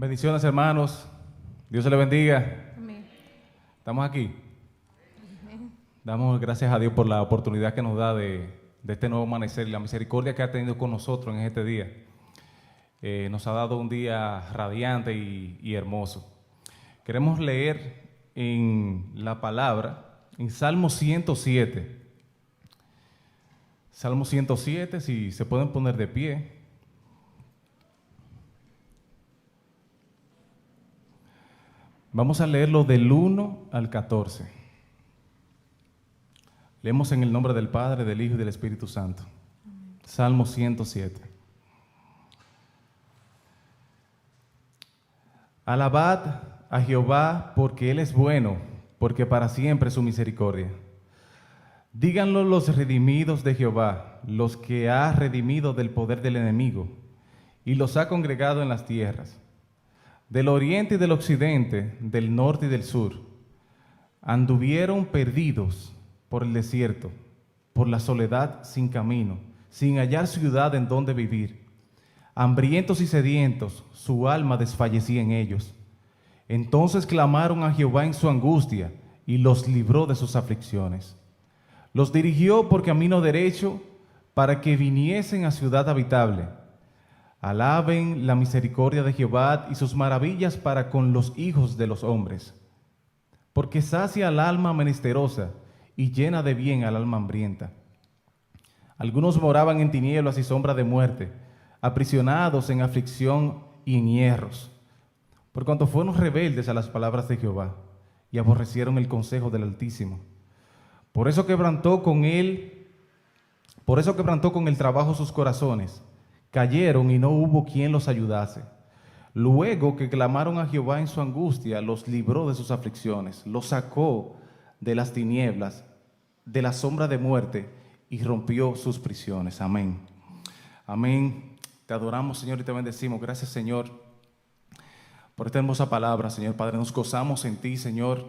Bendiciones, hermanos. Dios se les bendiga. Amén. Estamos aquí. Amén. Damos gracias a Dios por la oportunidad que nos da de este nuevo amanecer y la misericordia que ha tenido con nosotros en este día. Nos ha dado un día radiante y hermoso. Queremos leer en la palabra, en Salmo 107. Salmo 107, si se pueden poner de pie. Vamos a leerlo del 1 al 14. Leemos en el nombre del Padre, del Hijo y del Espíritu Santo. Salmo 107. Alabad a Jehová porque Él es bueno, porque para siempre es su misericordia. Díganlo los redimidos de Jehová, los que ha redimido del poder del enemigo, y los ha congregado en las tierras. Del oriente y del occidente, del norte y del sur, anduvieron perdidos por el desierto, por la soledad sin camino, sin hallar ciudad en donde vivir. Hambrientos y sedientos, su alma desfallecía en ellos. Entonces clamaron a Jehová en su angustia, y los libró de sus aflicciones. Los dirigió por camino derecho, para que viniesen a ciudad habitable. Alaben la misericordia de Jehová y sus maravillas para con los hijos de los hombres. Porque sacia al alma menesterosa y llena de bien al alma hambrienta. Algunos moraban en tinieblas y sombra de muerte, aprisionados en aflicción y en hierros, por cuanto fueron rebeldes a las palabras de Jehová y aborrecieron el consejo del Altísimo. Por eso quebrantó con el trabajo sus corazones. Cayeron y no hubo quien los ayudase. Luego que clamaron a Jehová en su angustia, los libró de sus aflicciones, los sacó de las tinieblas, de la sombra de muerte, y rompió sus prisiones. Amén. Amén. Te adoramos, Señor, y te bendecimos. Gracias, Señor, por esta hermosa palabra, Señor Padre. Nos gozamos en ti, Señor.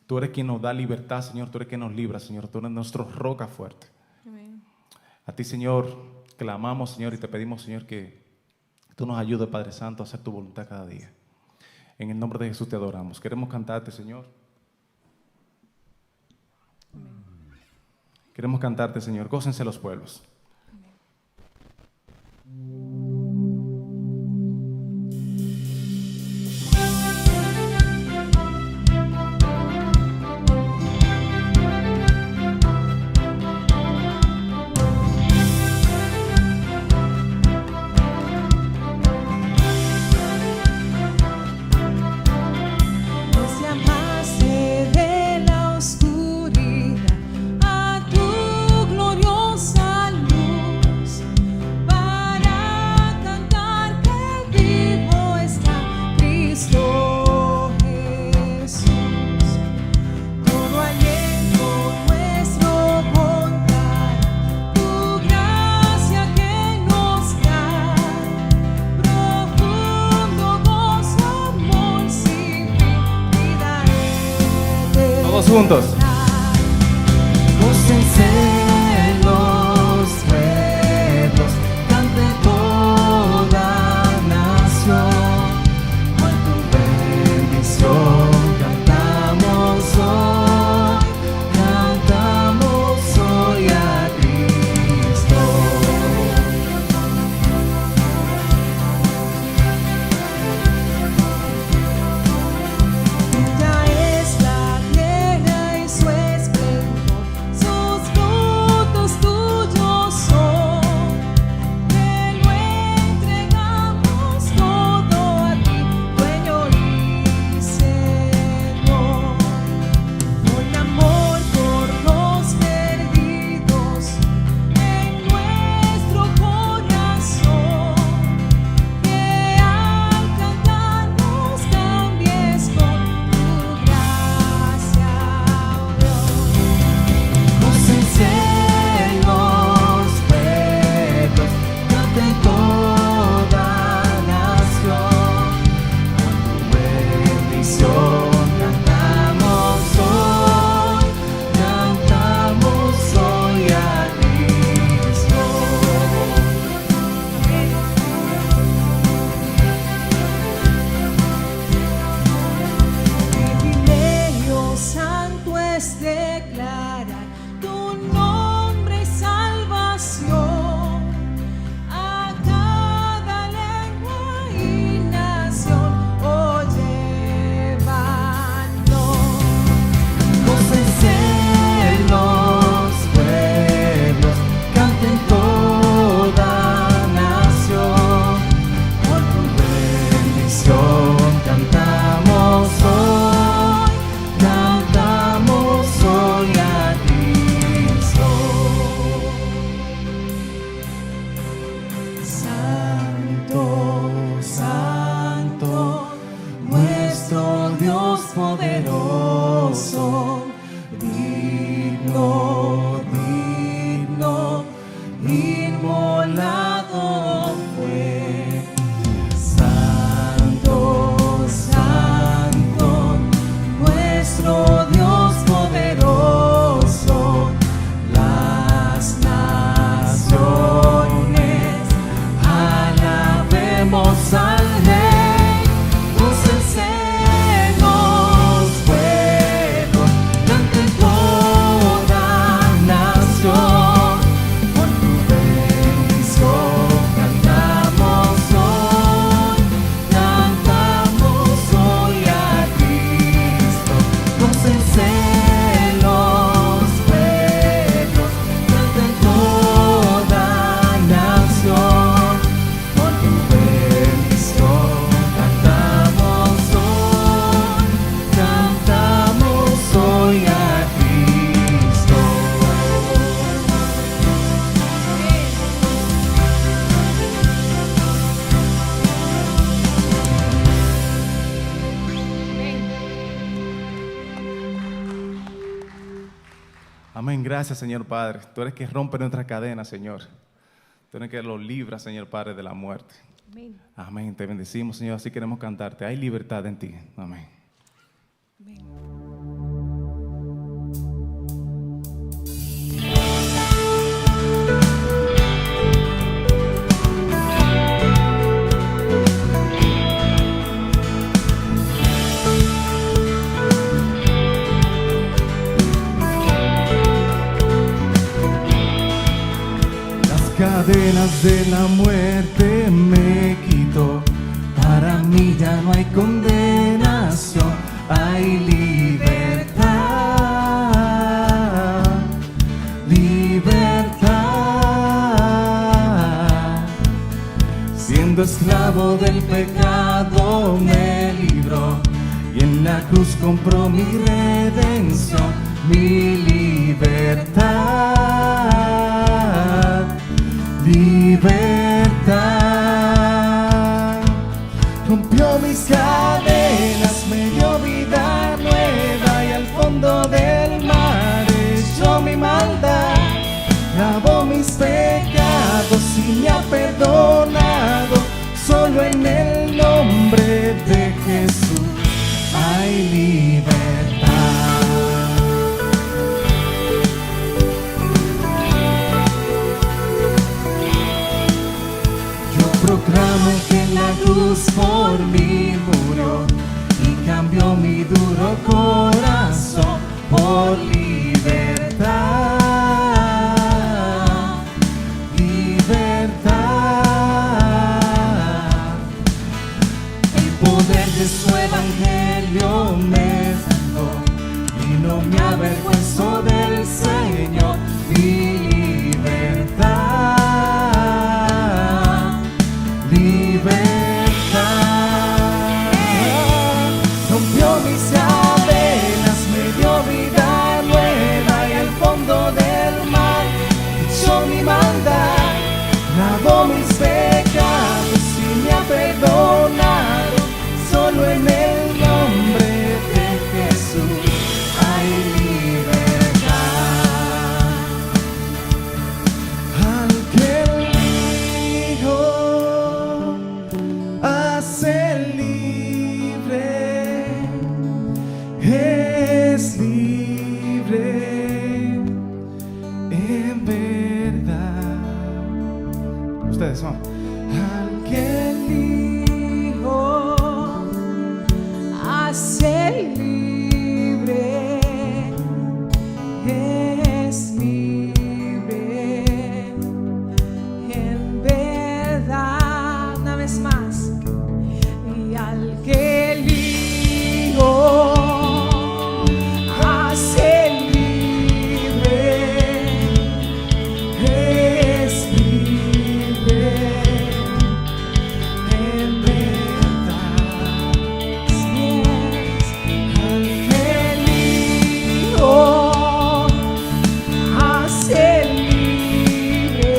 Tú eres quien nos da libertad, Señor. Tú eres quien nos libra, Señor. Tú eres nuestro roca fuerte. Amén. A ti, Señor, clamamos, Señor, y te pedimos, Señor, que tú nos ayudes, Padre Santo, a hacer tu voluntad cada día. En el nombre de Jesús te adoramos. Queremos cantarte, Señor. Amén. Queremos cantarte, Señor. Gócense los pueblos. Nos llamaste de la oscuridad a tu gloriosa luz, para cantar que vivo está Cristo Jesús. Todo aliento nuestro contar tu gracia que nos da, profundo gozo, amor sin fin, vida eterna. Todos juntos. Gócense los pueblos, cante toda nación, por tu bendición cantamos hoy a Cristo. Tuya es la tierra y Amén. Gracias, Señor Padre. Tú eres que rompe nuestras cadenas, Señor. Tú eres que lo libra, Señor Padre, de la muerte. Amén. Amén. Te bendecimos, Señor. Así queremos cantarte. Hay libertad en ti. Amén. Amén. Las cadenas de la muerte me quitó. Para mí ya no hay condenación, hay libertad, libertad. Siendo Esclavo del pecado me libró y en la cruz compró mi redención, mi libertad, libertad. Rompió mis cadenas, me dio vida nueva y al fondo del mar echó mi maldad. Lavó mis pecados y me ha perdonado. Solo en el nombre de Jesús hay libertad. Yo proclamo que en la cruz por mí murió y cambió mi duro corazón por libertad, libertad. El poder de su evangelio me sanó y no me avergüenzo del Señor, mi libertad, libertad. Rompió mis cadenas, me dio vida nueva y al fondo del mar echó mi maldad. Lavó mis pecados y me ha perdonado. Solo en el nombre de Jesús hay libertad. Al que el Hijo hace libre, es libre en verdad. ustedes son. Al que el Hijo Hace libre, es libre en verdad. Una vez más. Y al que el Hijo hace libre, es libre en verdad. así es. Al que el Hijo Hace libre,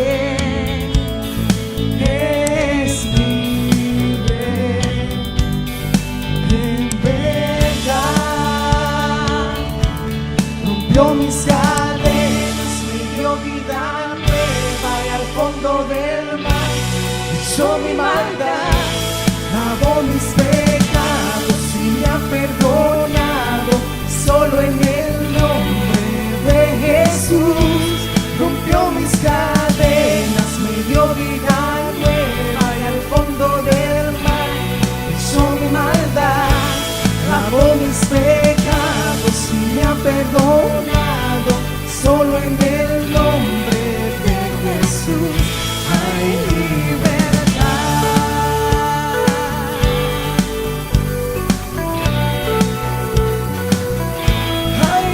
es libre en verdad. Rompió mis cadenas, me dio vida nueva y al fondo del mar echó mi maldad. Lavó mis pecados y me ha perdonado. Solo en el nombre de Jesús rompió mis cadenas, me dio vida nueva y al fondo del mar echó mi maldad. Lavó mis pecados y me ha perdonado. Solo en el nombre de Jesús hay libertad. Hay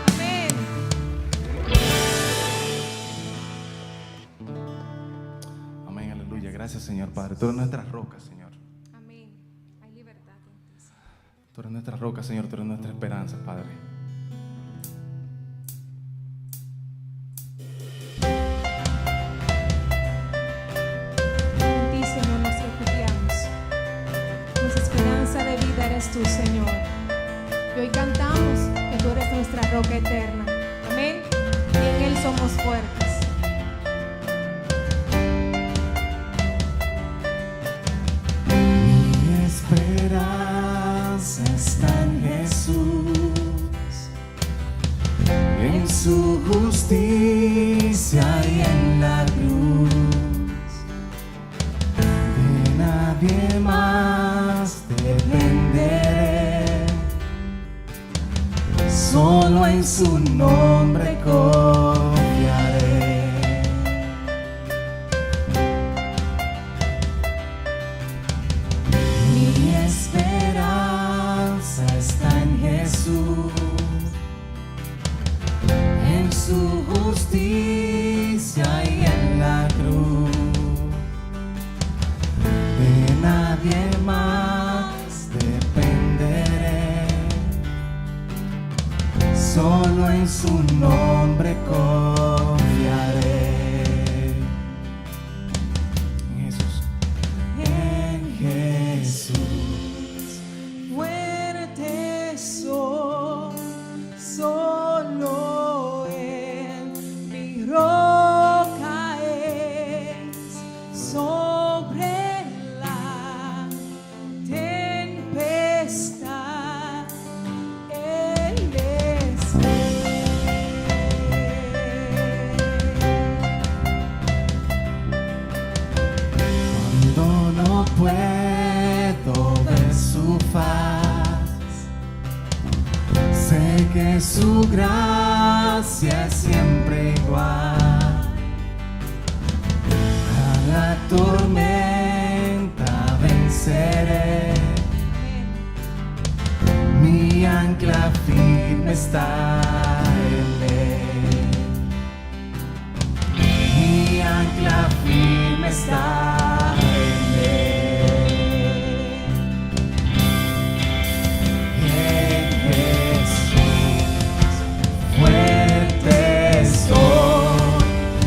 amén. Amén, aleluya. Gracias, Señor Padre. Tú eres nuestra roca, Señor. Amén. Hay libertad en ti, Señor. Tú eres nuestra roca, Señor. Tú eres nuestra esperanza, Padre. eres tú, Señor. Y hoy cantamos que tú eres nuestra roca eterna. Amén. Y en Él somos fuertes. Mi esperanza está en Jesús, en su justicia y en la cruz. De nadie más dependeré, solo en su nombre confiaré. Mi esperanza está en Jesús, en su justicia y en la cruz. De nadie más dependeré, solo en su nombre confiaré. En Jesús, fuerte soy, solo en mi roca es, sobre la tempestad Él es cuando no puedo ver su faz, sé que su gracia es siempre igual. A la tormenta venceré, mi ancla firme está en Él. Mi ancla firme está en Él. En Jesús, fuerte soy,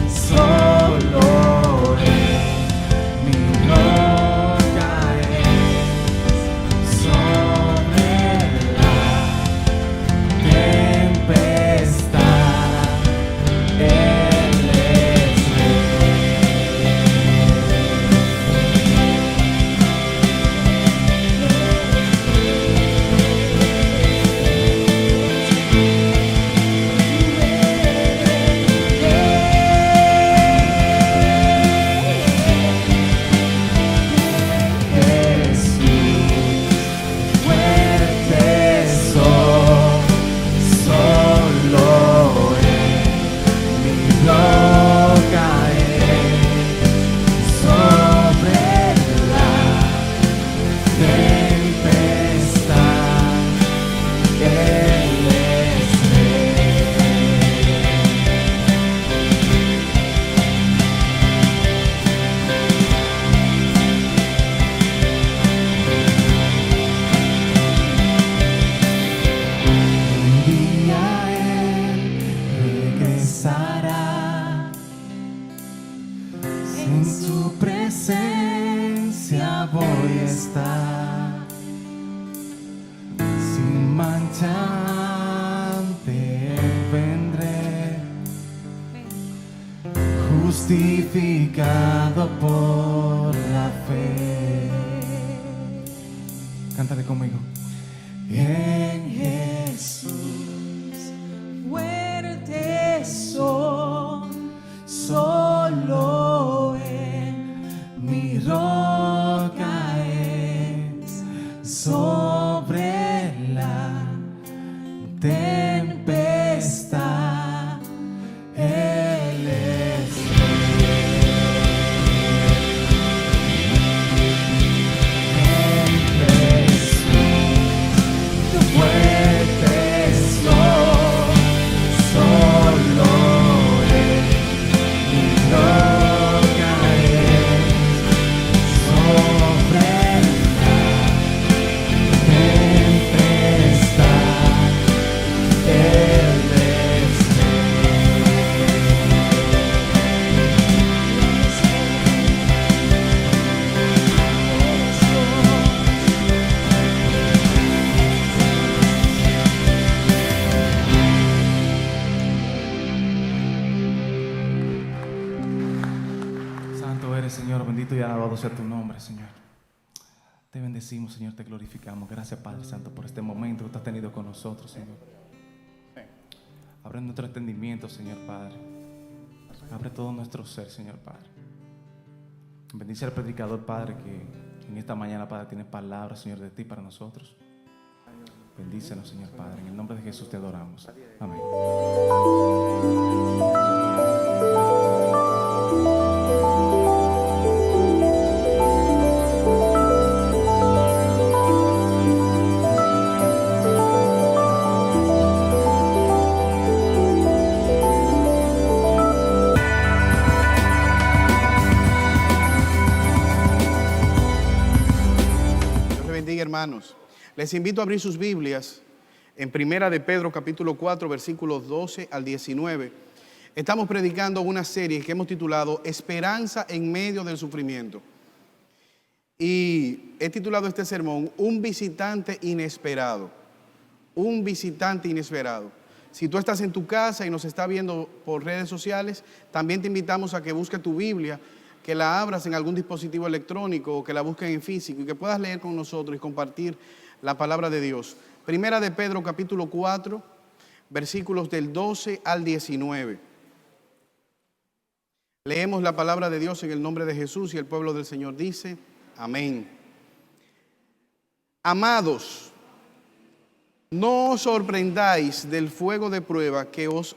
solo en mi roca es, sobre la tempestad Él es En tu presencia voy a estar, sin mancha ante Él vendré, justificado por la fe. Cántale conmigo. En Jesús, fuerte soy, solo en mi roca es, sobre la tempestad Él es. En Jesús, fuerte soy, solo en mi roca es, sobre la tempestad y alabado sea tu nombre, Señor. Te bendecimos, Señor, te glorificamos. Gracias, Padre Santo, por este momento que tú has tenido con nosotros, Señor. Abre nuestro entendimiento, Señor Padre. Abre todo nuestro ser, Señor Padre. Bendice al predicador, Padre, que en esta mañana, Padre, tiene palabras, Señor, de ti para nosotros. Bendícenos, Señor Padre. En el nombre de Jesús te adoramos. Amén. Hermanos, les invito a abrir sus Biblias en Primera de Pedro capítulo 4 versículos 12 al 19. Estamos predicando una serie que hemos titulado Esperanza en medio del sufrimiento. Y he titulado este sermón Un visitante inesperado. Un visitante inesperado. Si tú estás en tu casa y nos estás viendo por redes sociales, también te invitamos a que busques tu Biblia, que la abras en algún dispositivo electrónico o que la busques en físico y que puedas leer con nosotros y compartir la palabra de Dios. Primera de Pedro capítulo 4, versículos del 12 al 19. Leemos la palabra de Dios en el nombre de Jesús y el pueblo del Señor dice, amén. Amados, no os sorprendáis del fuego de prueba que os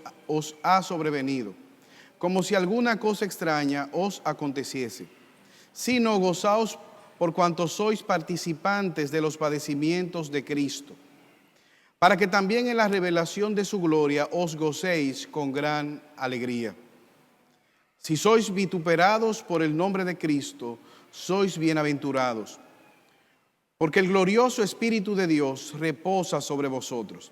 ha sobrevenido, como si alguna cosa extraña os aconteciese, sino gozaos por cuanto sois participantes de los padecimientos de Cristo, para que también en la revelación de su gloria os gocéis con gran alegría. Si sois vituperados por el nombre de Cristo, sois bienaventurados, porque el glorioso Espíritu de Dios reposa sobre vosotros.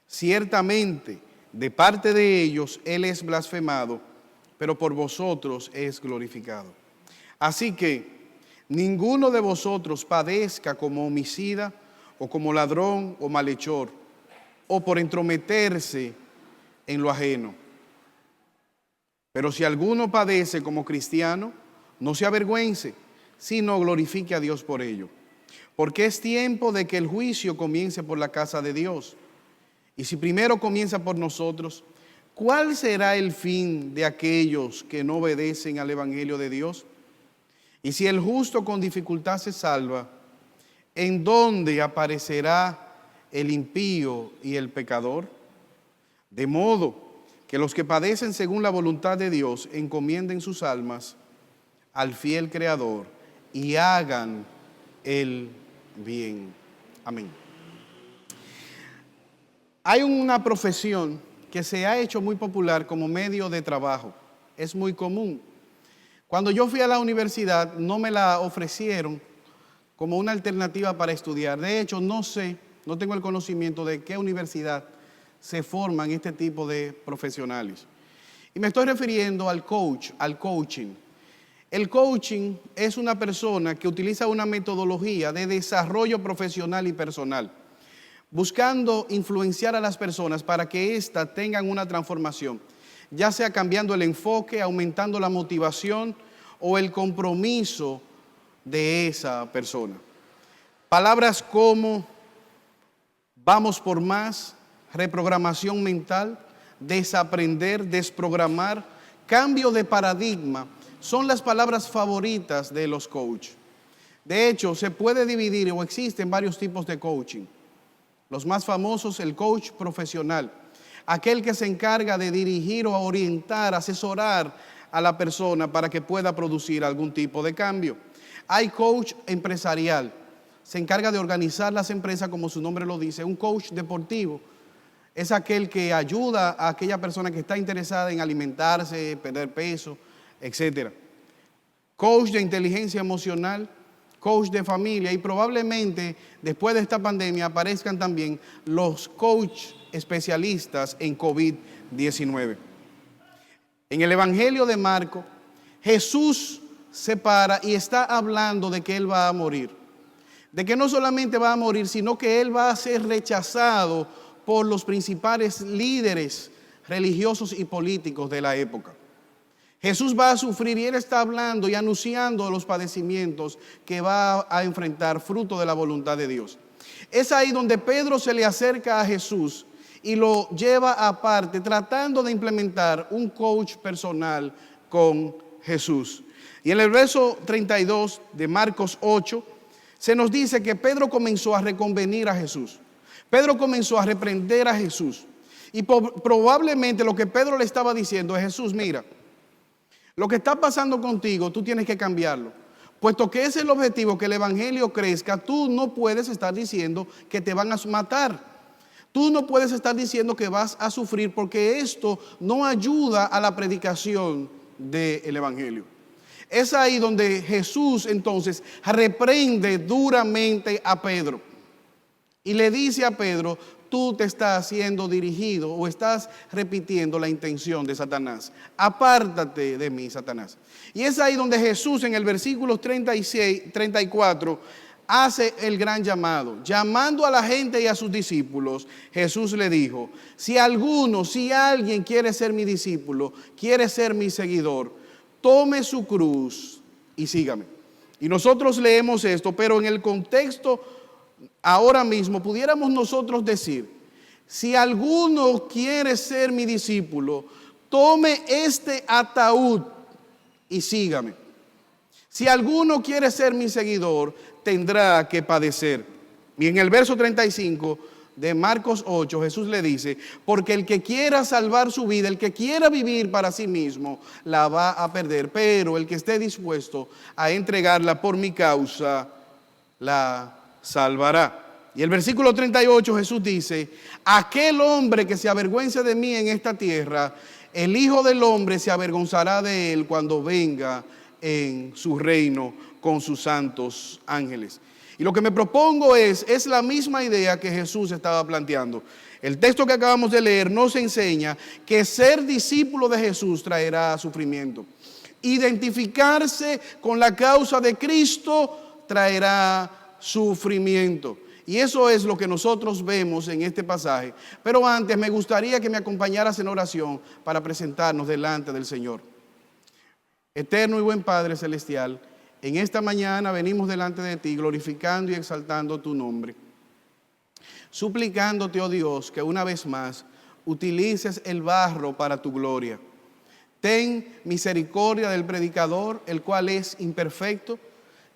Ciertamente, de parte de ellos Él es blasfemado, pero por vosotros es glorificado. Así que ninguno de vosotros padezca como homicida, o como ladrón o malhechor, o por entrometerse en lo ajeno. Pero si alguno padece como cristiano, no se avergüence, sino glorifique a Dios por ello. Porque es tiempo de que el juicio comience por la casa de Dios. Y si primero comienza por nosotros, ¿cuál será el fin de aquellos que no obedecen al Evangelio de Dios? Y si el justo con dificultad se salva, ¿en dónde aparecerá el impío y el pecador? De modo que los que padecen según la voluntad de Dios encomienden sus almas al fiel Creador y hagan el bien. Amén. Hay una profesión que se ha hecho muy popular como medio de trabajo. Es muy común. Cuando yo fui a la universidad no me la ofrecieron como una alternativa para estudiar. De hecho, no tengo el conocimiento de qué universidad se forman este tipo de profesionales. Y me estoy refiriendo al coach, al coaching. El coaching es una persona que utiliza una metodología de desarrollo profesional y personal, buscando influenciar a las personas para que éstas tengan una transformación, ya sea cambiando el enfoque, aumentando la motivación o el compromiso de esa persona. Palabras como vamos por más, reprogramación mental, desaprender, desprogramar, cambio de paradigma, son las palabras favoritas de los coaches. De hecho, se puede dividir o existen varios tipos de coaching. Los más famosos, el coach profesional, aquel que se encarga de dirigir o orientar, asesorar a la persona para que pueda producir algún tipo de cambio. Hay coach empresarial, se encarga de organizar las empresas como su nombre lo dice. Un coach deportivo es aquel que ayuda a aquella persona que está interesada en alimentarse, perder peso, etc. Coach de inteligencia emocional, coach de familia, y probablemente después de esta pandemia aparezcan también los coach especialistas en COVID-19. En el Evangelio de Marcos, Jesús se para y está hablando de que Él va a morir. De que no solamente va a morir, sino que Él va a ser rechazado por los principales líderes religiosos y políticos de la época. Jesús va a sufrir y Él está hablando y anunciando los padecimientos que va a enfrentar fruto de la voluntad de Dios. Es ahí donde Pedro se le acerca a Jesús y lo lleva aparte, tratando de implementar un coach personal con Jesús. Y en el verso 32 de Marcos 8, se nos dice que Pedro comenzó a reconvenir a Jesús. Pedro comenzó a reprender a Jesús. Y probablemente lo que Pedro le estaba diciendo es: Jesús, mira, lo que está pasando contigo, tú tienes que cambiarlo. Puesto que es el objetivo, que el evangelio crezca, tú no puedes estar diciendo que te van a matar. Tú no puedes estar diciendo que vas a sufrir, porque esto no ayuda a la predicación del evangelio. Es ahí donde Jesús entonces reprende duramente a Pedro. Y le dice a Pedro: tú te estás siendo dirigido o estás repitiendo la intención de Satanás. Apártate de mí, Satanás. Y es ahí donde Jesús en el versículo 34 hace el gran llamado. Llamando a la gente y a sus discípulos, Jesús le dijo: si alguien quiere ser mi discípulo, quiere ser mi seguidor, tome su cruz y sígame. Y nosotros leemos esto, pero en el contexto ahora mismo pudiéramos nosotros decir: si alguno quiere ser mi discípulo, tome este ataúd y sígame. Si alguno quiere ser mi seguidor, tendrá que padecer. Y en el verso 35 de Marcos 8, Jesús le dice: porque el que quiera salvar su vida, el que quiera vivir para sí mismo, la va a perder. Pero el que esté dispuesto a entregarla por mi causa, la salvará. Y el versículo 38 Jesús dice: aquel hombre que se avergüence de mí en esta tierra, el Hijo del Hombre se avergonzará de él cuando venga en su reino con sus santos ángeles. Y lo que me propongo es la misma idea que Jesús estaba planteando. El texto que acabamos de leer nos enseña que ser discípulo de Jesús traerá sufrimiento. Identificarse con la causa de Cristo traerá sufrimiento. Y eso es lo que nosotros vemos en este pasaje. Pero antes me gustaría que me acompañaras en oración para presentarnos delante del Señor. Eterno y buen Padre Celestial, en esta mañana venimos delante de ti glorificando y exaltando tu nombre. Suplicándote, oh Dios, que una vez más utilices el barro para tu gloria. Ten misericordia del predicador, el cual es imperfecto,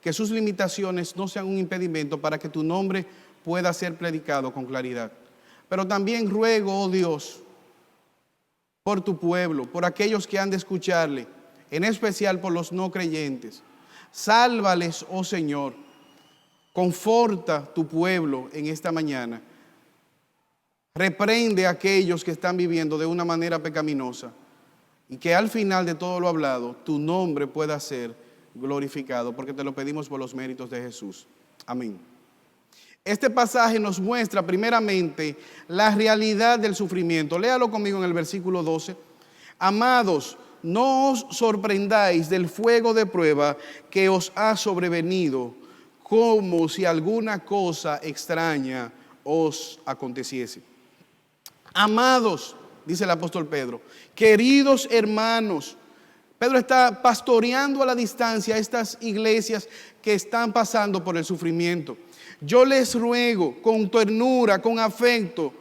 que sus limitaciones no sean un impedimento para que tu nombre pueda ser predicado con claridad. Pero también ruego, oh Dios, por tu pueblo, por aquellos que han de escucharle, en especial por los no creyentes. Sálvales, oh Señor, conforta tu pueblo en esta mañana. Reprende a aquellos que están viviendo de una manera pecaminosa y que al final de todo lo hablado, tu nombre pueda ser glorificado, porque te lo pedimos por los méritos de Jesús. Amén. Este pasaje nos muestra primeramente la realidad del sufrimiento. Léalo conmigo en el versículo 12. Amados, no os sorprendáis del fuego de prueba que os ha sobrevenido, como si alguna cosa extraña os aconteciese. Amados, dice el apóstol Pedro, queridos hermanos. Pedro está pastoreando a la distancia a estas iglesias que están pasando por el sufrimiento. Yo les ruego con ternura, con afecto,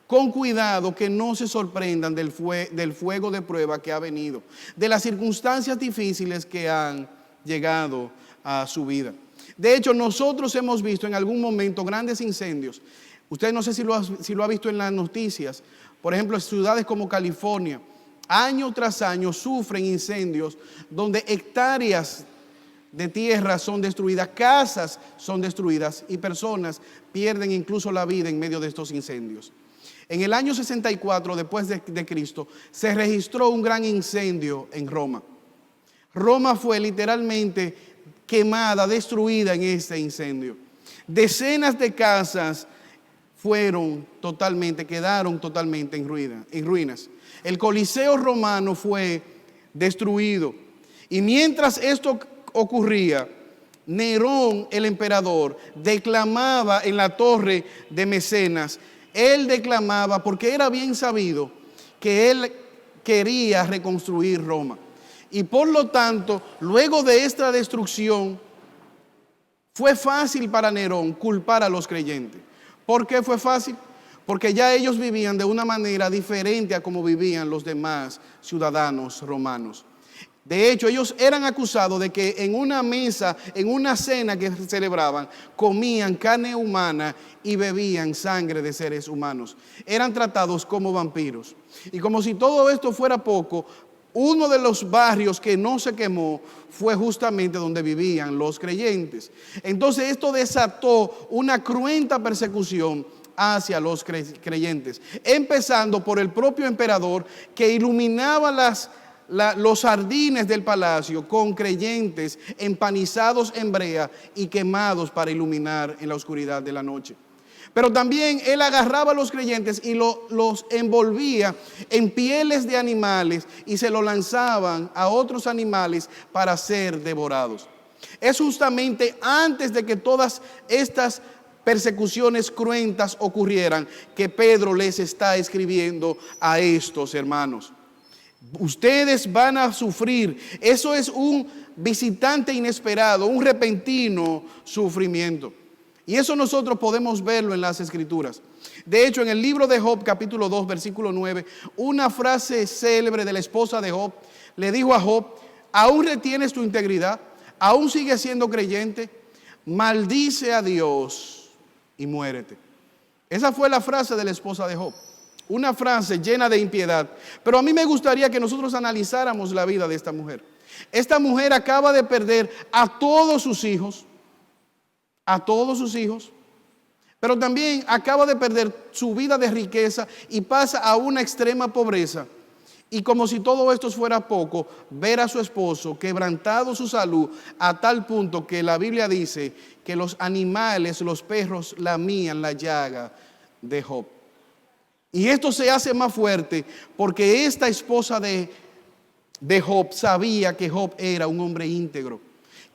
con cuidado, que no se sorprendan del fuego de prueba que ha venido, de las circunstancias difíciles que han llegado a su vida. De hecho, nosotros hemos visto en algún momento grandes incendios. Usted no sé si lo ha visto en las noticias. Por ejemplo, en ciudades como California, año tras año sufren incendios donde hectáreas de tierra son destruidas, casas son destruidas y personas pierden incluso la vida en medio de estos incendios. En el año 64 después de Cristo se registró un gran incendio en Roma. Roma fue literalmente quemada, destruida en este incendio. Decenas de casas quedaron totalmente en ruinas. El Coliseo romano fue destruido. Y mientras esto ocurría, Nerón, el emperador, declamaba en la torre de Mecenas. Él declamaba porque era bien sabido que él quería reconstruir Roma. Y por lo tanto, luego de esta destrucción, fue fácil para Nerón culpar a los creyentes. ¿Por qué fue fácil? Porque ya ellos vivían de una manera diferente a como vivían los demás ciudadanos romanos. De hecho, ellos eran acusados de que en una mesa, en una cena que celebraban, comían carne humana y bebían sangre de seres humanos. Eran tratados como vampiros. Y como si todo esto fuera poco, uno de los barrios que no se quemó fue justamente donde vivían los creyentes. Entonces esto desató una cruenta persecución hacia los creyentes, empezando por el propio emperador, que iluminaba los jardines del palacio con creyentes empanizados en brea y quemados para iluminar en la oscuridad de la noche. Pero también él agarraba a los creyentes y los envolvía en pieles de animales y se lo lanzaban a otros animales para ser devorados. Es justamente antes de que todas estas persecuciones cruentas ocurrieran que Pedro les está escribiendo a estos hermanos. Ustedes van a sufrir. Eso es un visitante inesperado, un repentino sufrimiento. Y eso nosotros podemos verlo en las Escrituras. De hecho, en el libro de Job, capítulo 2, versículo 9, una frase célebre de la esposa de Job le dijo a Job: ¿aún retienes tu integridad? ¿Aún sigues siendo creyente? Maldice a Dios y muérete. Esa fue la frase de la esposa de Job. Una frase llena de impiedad. Pero a mí me gustaría que nosotros analizáramos la vida de esta mujer. Esta mujer acaba de perder a todos sus hijos. Pero también acaba de perder su vida de riqueza y pasa a una extrema pobreza. Y como si todo esto fuera poco, ver a su esposo quebrantado su salud a tal punto que la Biblia dice que los animales, los perros lamían la llaga de Job. Y esto se hace más fuerte porque esta esposa de Job sabía que Job era un hombre íntegro,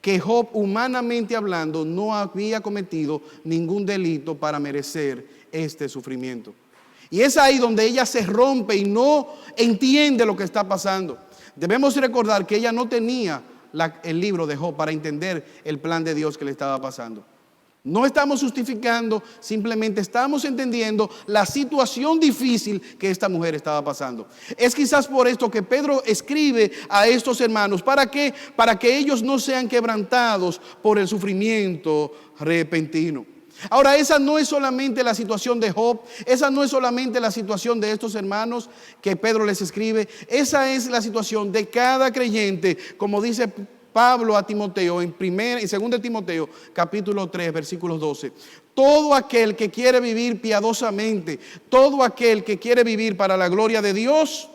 que Job, humanamente hablando, no había cometido ningún delito para merecer este sufrimiento. Y es ahí donde ella se rompe y no entiende lo que está pasando. Debemos recordar que ella no tenía el libro de Job para entender el plan de Dios que le estaba pasando. No estamos justificando, simplemente estamos entendiendo la situación difícil que esta mujer estaba pasando. Es quizás por esto que Pedro escribe a estos hermanos. ¿Para qué? Para que ellos no sean quebrantados por el sufrimiento repentino. Ahora, esa no es solamente la situación de Job, esa no es solamente la situación de estos hermanos que Pedro les escribe, esa es la situación de cada creyente, como dice Pablo a Timoteo en 2 Timoteo capítulo 3 versículos 12. Todo aquel que quiere vivir piadosamente, todo aquel que quiere vivir para la gloria de Dios,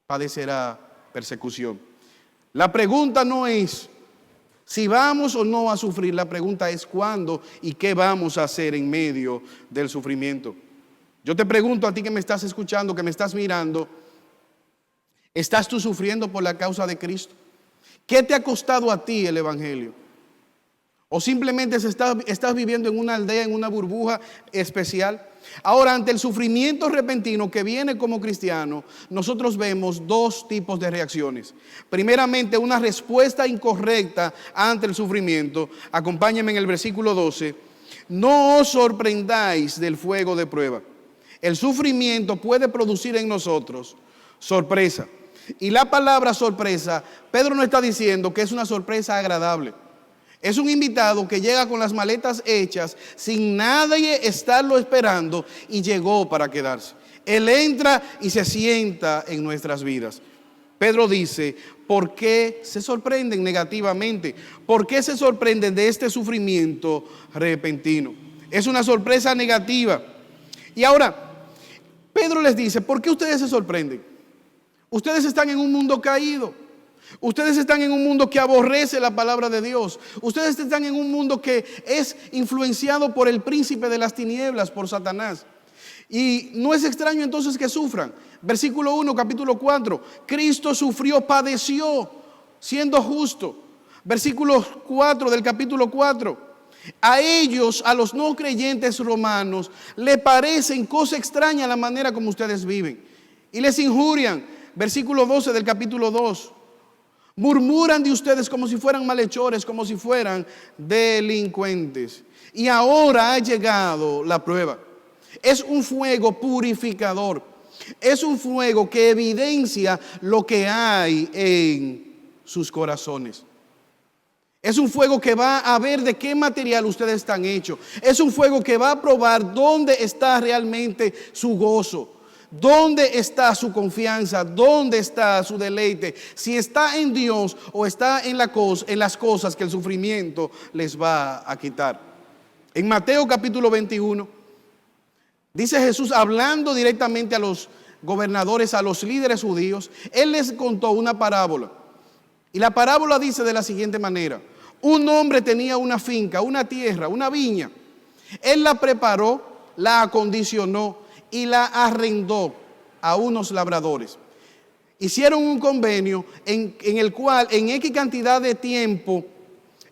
padecerá persecución. La pregunta no es si vamos o no a sufrir, la pregunta es cuándo y qué vamos a hacer en medio del sufrimiento. Yo te pregunto a ti que me estás escuchando, que me estás mirando, ¿estás tú sufriendo por la causa de Cristo? ¿Qué te ha costado a ti el evangelio? ¿O simplemente estás viviendo en una aldea, en una burbuja especial? Ahora, ante el sufrimiento repentino que viene como cristiano, nosotros vemos dos tipos de reacciones. Primeramente, una respuesta incorrecta ante el sufrimiento. Acompáñenme en el versículo 12. No os sorprendáis del fuego de prueba. El sufrimiento puede producir en nosotros sorpresa. Y la palabra sorpresa, Pedro no está diciendo que es una sorpresa agradable. Es un invitado que llega con las maletas hechas, sin nadie estarlo esperando, y llegó para quedarse. Él entra y se sienta en nuestras vidas. Pedro dice: ¿por qué se sorprenden negativamente? ¿Por qué se sorprenden de este sufrimiento repentino? Es una sorpresa negativa. Y ahora, Pedro les dice: ¿por qué ustedes se sorprenden? Ustedes están en un mundo caído. Ustedes están en un mundo que aborrece la palabra de Dios. Ustedes están en un mundo que es influenciado por el príncipe de las tinieblas, por Satanás. Y no es extraño entonces que sufran. Versículo 1, capítulo 4. Cristo sufrió, padeció, siendo justo. Versículo 4 del capítulo 4. A ellos, a los no creyentes romanos, le parecen cosa extraña la manera como ustedes viven. Y les injurian. Versículo 12 del capítulo 2. Murmuran de ustedes como si fueran malhechores, como si fueran delincuentes. Y ahora ha llegado la prueba. Es un fuego purificador. Es un fuego que evidencia lo que hay en sus corazones. Es un fuego que va a ver de qué material ustedes están hechos. Es un fuego que va a probar dónde está realmente su gozo. ¿Dónde está su confianza? ¿Dónde está su deleite? Si está en Dios o está en las cosas que el sufrimiento les va a quitar. En Mateo capítulo 21, dice Jesús hablando directamente a los gobernadores, a los líderes judíos. Él les contó una parábola. Y la parábola dice de la siguiente manera. Un hombre tenía una finca, una tierra, una viña. Él la preparó, la acondicionó y la arrendó a unos labradores. Hicieron un convenio en el cual en X cantidad de tiempo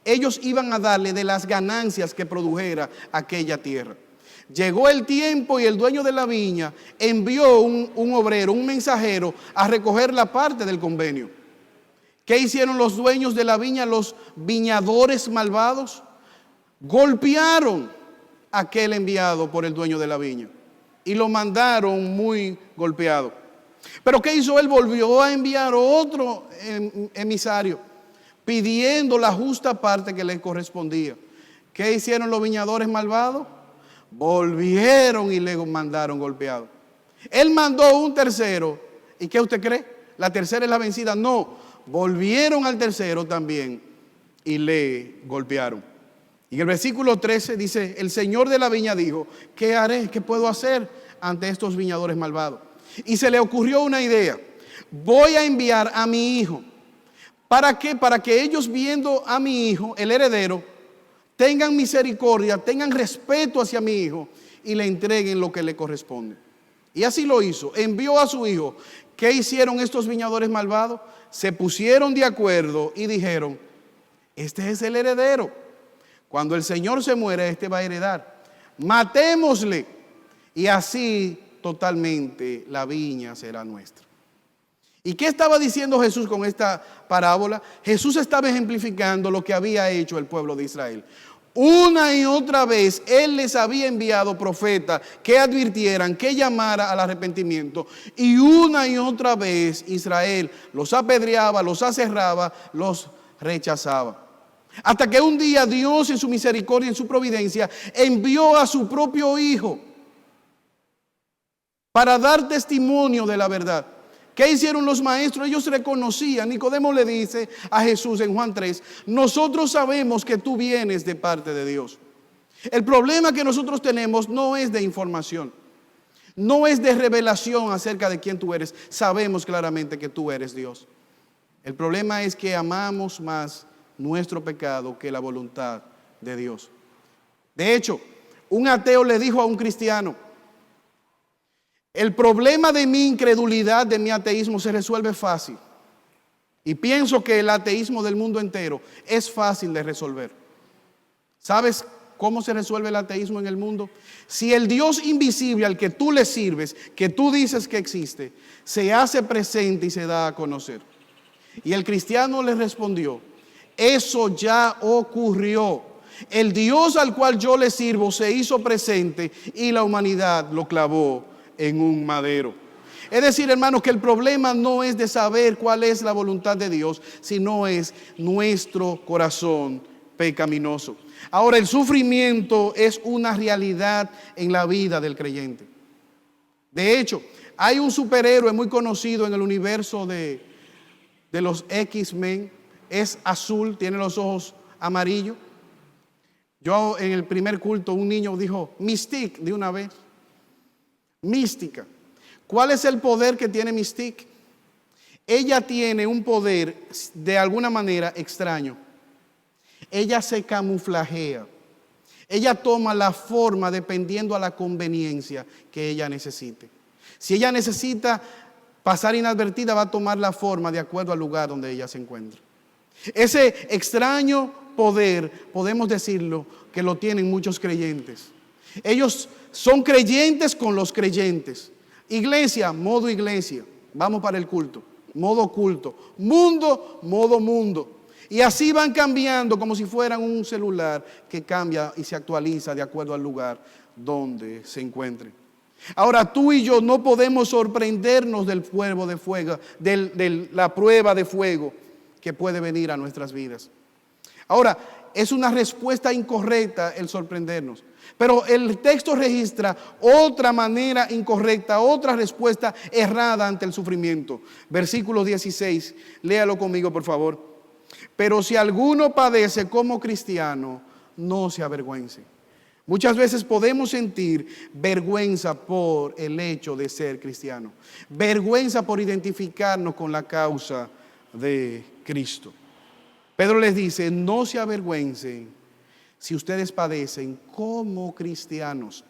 ellos iban a darle de las ganancias que produjera aquella tierra. Llegó el tiempo y el dueño de la viña envió un obrero, un mensajero, a recoger la parte del convenio. ¿Qué hicieron los dueños de la viña, los viñadores malvados? Golpearon a aquel enviado por el dueño de la viña y lo mandaron muy golpeado. Pero ¿qué hizo él? Volvió a enviar otro emisario pidiendo la justa parte que le correspondía. ¿Qué hicieron los viñadores malvados? Volvieron y le mandaron golpeado. Él mandó un tercero. ¿Y qué usted cree? ¿La tercera es la vencida? No. Volvieron al tercero también y le golpearon. Y en el versículo 13 dice, el señor de la viña dijo, ¿qué haré? ¿Qué puedo hacer ante estos viñadores malvados? Y se le ocurrió una idea. Voy a enviar a mi hijo. ¿Para qué? Para que ellos, viendo a mi hijo, el heredero, tengan misericordia, tengan respeto hacia mi hijo y le entreguen lo que le corresponde. Y así lo hizo. Envió a su hijo. ¿Qué hicieron estos viñadores malvados? Se pusieron de acuerdo y dijeron, este es el heredero. Cuando el Señor se muere, este va a heredar. Matémosle. Y así totalmente la viña será nuestra. ¿Y qué estaba diciendo Jesús con esta parábola? Jesús estaba ejemplificando lo que había hecho el pueblo de Israel. Una y otra vez Él les había enviado profetas que advirtieran, que llamara al arrepentimiento. Y una y otra vez Israel los apedreaba, los aserraba, los rechazaba. Hasta que un día Dios en su misericordia, en su providencia, envió a su propio Hijo para dar testimonio de la verdad. ¿Qué hicieron los maestros? Ellos reconocían. Nicodemo le dice a Jesús en Juan 3, nosotros sabemos que tú vienes de parte de Dios. El problema que nosotros tenemos no es de información, no es de revelación acerca de quién tú eres. Sabemos claramente que tú eres Dios. El problema es que amamos más nuestro pecado que la voluntad de Dios. De hecho, un ateo le dijo a un cristiano, el problema de mi incredulidad, de mi ateísmo, se resuelve fácil. Y pienso que el ateísmo del mundo entero es fácil de resolver. ¿Sabes cómo se resuelve el ateísmo en el mundo? Si el Dios invisible al que tú le sirves, que tú dices que existe, se hace presente y se da a conocer. Y el cristiano le respondió, eso ya ocurrió. El Dios al cual yo le sirvo se hizo presente y la humanidad lo clavó en un madero. Es decir, hermanos, que el problema no es de saber cuál es la voluntad de Dios, sino es nuestro corazón pecaminoso. Ahora, el sufrimiento es una realidad en la vida del creyente. De hecho, hay un superhéroe muy conocido en el universo de los X-Men. Es azul, tiene los ojos amarillos. Yo en el primer culto, un niño dijo, Mystique, de una vez. Mística. ¿Cuál es el poder que tiene Mystique? Ella tiene un poder de alguna manera extraño. Ella se camuflajea. Ella toma la forma dependiendo a la conveniencia que ella necesite. Si ella necesita pasar inadvertida, va a tomar la forma de acuerdo al lugar donde ella se encuentra. Ese extraño poder, podemos decirlo, que lo tienen muchos creyentes. Ellos son creyentes con los creyentes. Iglesia, modo iglesia. Vamos para el culto. modo culto. Mundo, modo mundo. Y así van cambiando como si fueran un celular que cambia y se actualiza de acuerdo al lugar donde se encuentre. Ahora tú y yo no podemos sorprendernos del fuego de fuego, de la prueba de fuego que puede venir a nuestras vidas. Ahora, es una respuesta incorrecta el sorprendernos. Pero el texto registra otra manera incorrecta, otra respuesta errada ante el sufrimiento. Versículo 16, léalo conmigo por favor. Pero si alguno padece como cristiano, no se avergüence. Muchas veces podemos sentir vergüenza por el hecho de ser cristiano. Vergüenza por identificarnos con la causa de Cristo. Pedro les dice, no se avergüencen si ustedes padecen como cristianos.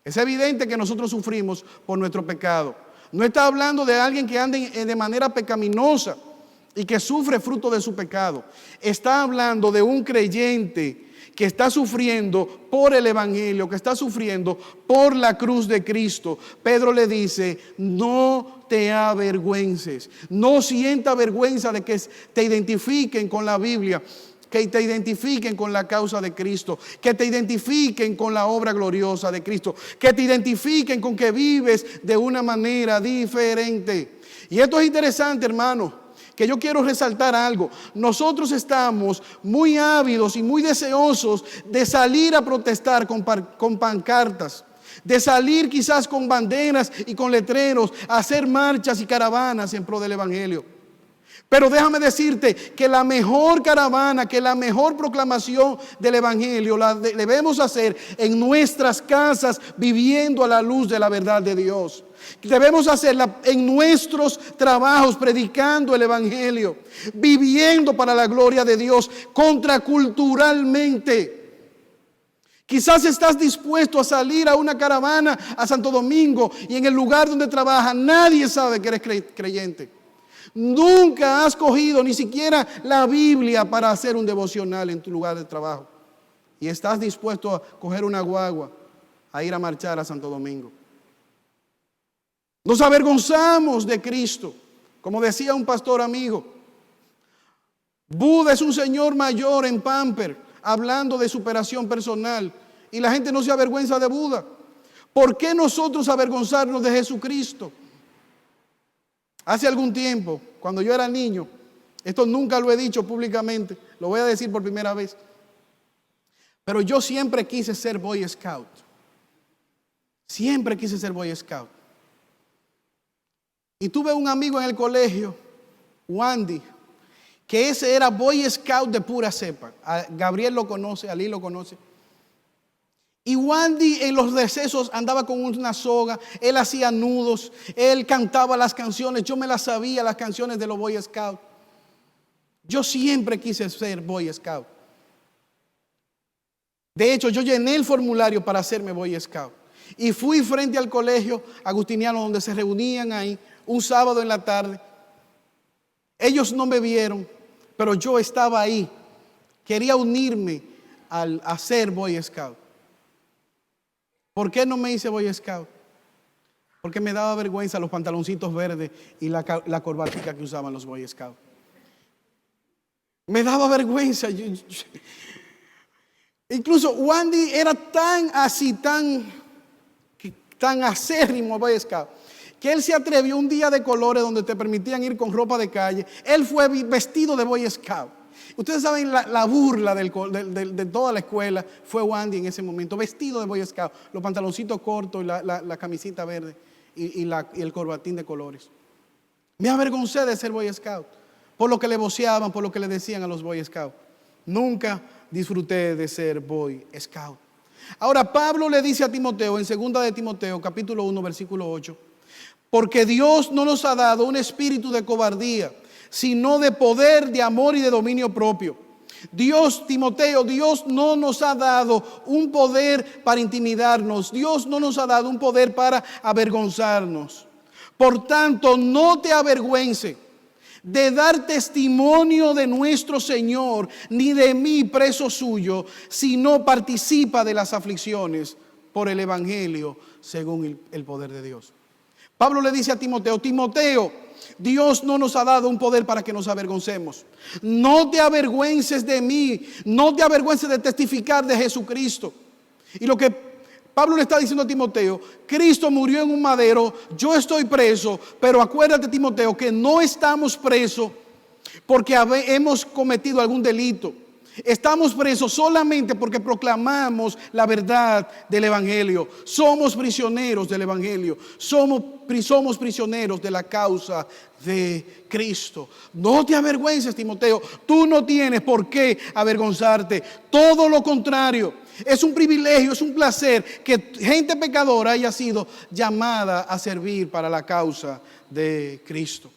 Es evidente que nosotros sufrimos por nuestro pecado. No está hablando de alguien que ande de manera pecaminosa y que sufre fruto de su pecado. Está hablando de un creyente que está sufriendo por el evangelio, que está sufriendo por la cruz de Cristo. Pedro le dice, no te avergüences, no sienta vergüenza de que te identifiquen con la Biblia, que te identifiquen con la causa de Cristo, que te identifiquen con la obra gloriosa de Cristo, que te identifiquen con que vives de una manera diferente. Y esto es interesante, hermano, que yo quiero resaltar algo. Nosotros estamos muy ávidos y muy deseosos de salir a protestar con pancartas, de salir quizás con banderas y con letreros, a hacer marchas y caravanas en pro del evangelio. Pero déjame decirte que la mejor caravana, que la mejor proclamación del evangelio la debemos hacer en nuestras casas, viviendo a la luz de la verdad de Dios. Debemos hacerla en nuestros trabajos, predicando el evangelio, viviendo para la gloria de Dios, contraculturalmente. Quizás estás dispuesto a salir a una caravana a Santo Domingo y en el lugar donde trabajas nadie sabe que eres creyente. Nunca has cogido ni siquiera la Biblia para hacer un devocional en tu lugar de trabajo. Y estás dispuesto a coger una guagua, a ir a marchar a Santo Domingo. Nos avergonzamos de Cristo. Como decía un pastor amigo, Buda es un señor mayor en Pamper, hablando de superación personal. Y la gente no se avergüenza de Buda. ¿Por qué nosotros avergonzarnos de Jesucristo? Hace algún tiempo, cuando yo era niño, esto nunca lo he dicho públicamente, lo voy a decir por primera vez, pero yo siempre quise ser Boy Scout. Siempre quise ser Boy Scout. Y tuve un amigo en el colegio, Wandy, que ese era Boy Scout de pura cepa. A Gabriel lo conoce, Ali lo conoce. Y Wandy en los recesos andaba con una soga, él hacía nudos, él cantaba las canciones, yo me las sabía, las canciones de los Boy Scouts. Yo siempre quise ser Boy Scout. De hecho, yo llené el formulario para hacerme Boy Scout. Y fui frente al colegio agustiniano donde se reunían ahí un sábado en la tarde. Ellos no me vieron, pero yo estaba ahí. Quería unirme a ser Boy Scout. ¿Por qué no me hice Boy Scout? Porque me daba vergüenza los pantaloncitos verdes y la corbatica que usaban los Boy Scouts. Me daba vergüenza. Incluso Wandy era tan acérrimo Boy Scout, que él se atrevió un día de colores donde te permitían ir con ropa de calle. Él fue vestido de Boy Scout. Ustedes saben la burla de toda la escuela fue Wandy en ese momento, vestido de Boy Scout, los pantaloncitos cortos y la camisita verde y el corbatín de colores. Me avergoncé de ser Boy Scout, por lo que le voceaban, por lo que le decían a los Boy Scout. Nunca disfruté de ser Boy Scout. Ahora Pablo le dice a Timoteo en 2 de Timoteo capítulo 1 versículo 8, porque Dios no nos ha dado un espíritu de cobardía, sino de poder, de amor y de dominio propio. Timoteo, Dios no nos ha dado un poder para intimidarnos. Dios no nos ha dado un poder para avergonzarnos. Por tanto, no te avergüences de dar testimonio de nuestro Señor, ni de mí preso suyo, sino participa de las aflicciones por el evangelio según el poder de Dios. Pablo le dice a Timoteo: Timoteo, Dios no nos ha dado un poder para que nos avergoncemos. No te avergüences de mí, no te avergüences de testificar de Jesucristo. Y lo que Pablo le está diciendo a Timoteo: Cristo murió en un madero, yo estoy preso, pero acuérdate, Timoteo, que no estamos presos porque hemos cometido algún delito. Estamos presos solamente porque proclamamos la verdad del Evangelio. Somos prisioneros del Evangelio. Somos prisioneros de la causa de Cristo. No te avergüences, Timoteo. Tú no tienes por qué avergonzarte. Todo lo contrario. Es un privilegio, es un placer que gente pecadora haya sido llamada a servir para la causa de Cristo.